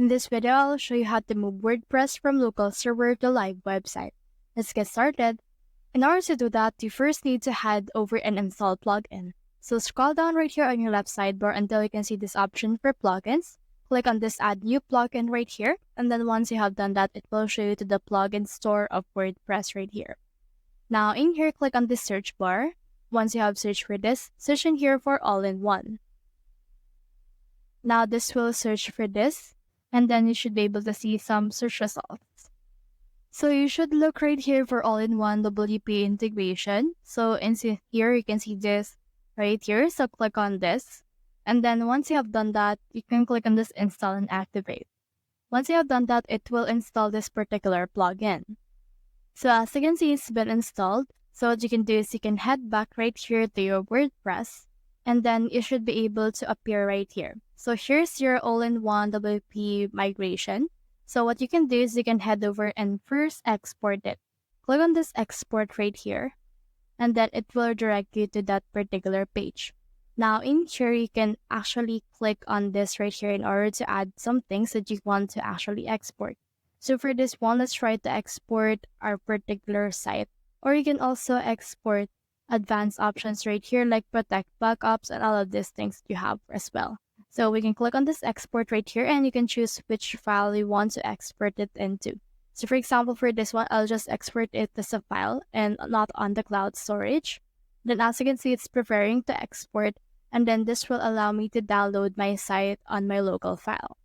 In this video, I'll show you how to move WordPress from local server to live website. Let's get started. In order to do that, you first need to head over and install plugin. So scroll down right here on your left sidebar until you can see this option for plugins. Click on this add new plugin right here, and then once you have done that, it will show you to the plugin store of WordPress right here. Now in here, click on this search bar. Once you have searched for this, search in here for all-in-one. Now this will search for this, and then you should be able to see some search results. So you should look right here for all-in-one WP integration. So in here, you can see this right here. So click on this. And then once you have done that, you can click on this install and activate. Once you have done that, it will install this particular plugin. So as you can see, it's been installed. So what you can do is you can head back right here to your WordPress, and then you should be able to appear right here. So here's your all-in-one WP migration. So what you can do is you can head over and first export it. Click on this export right here, and then it will direct you to that particular page. Now in here, you can actually click on this right here in order to add some things that you want to actually export. So for this one, let's try to export our particular site. Or you can also export advanced options right here like protect backups and all of these things you have as well. So we can click on this export right here, and you can choose which file you want to export it into. So for example, for this one, I'll just export it as a file and not on the cloud storage. Then as you can see, it's preferring to export, and then this will allow me to download my site on my local file.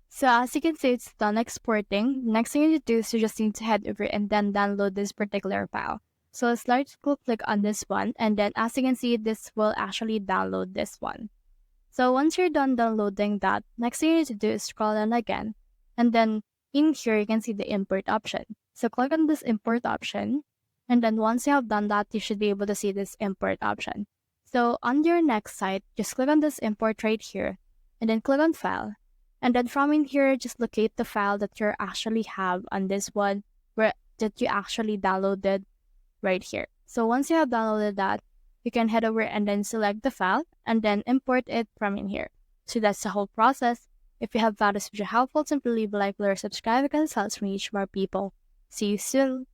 So as you can see, it's done exporting. Next thing you need to do is you just need to head over and then download this particular file. So let's click on this one, and then as you can see, this will actually download this one. So once you're done downloading that, next thing you need to do is scroll down again, and then in here you can see the import option. So click on this import option, and then once you have done that, you should be able to see this import option. So on your next site, just click on this import right here, and then click on file. And then from in here, just locate the file that you actually have on this one, that you actually downloaded right here. So once you have downloaded that, you can head over and then select the file and then import it from in here. So that's the whole process. If you have found this video helpful, simply leave a like or subscribe because it helps me reach more people. See you soon.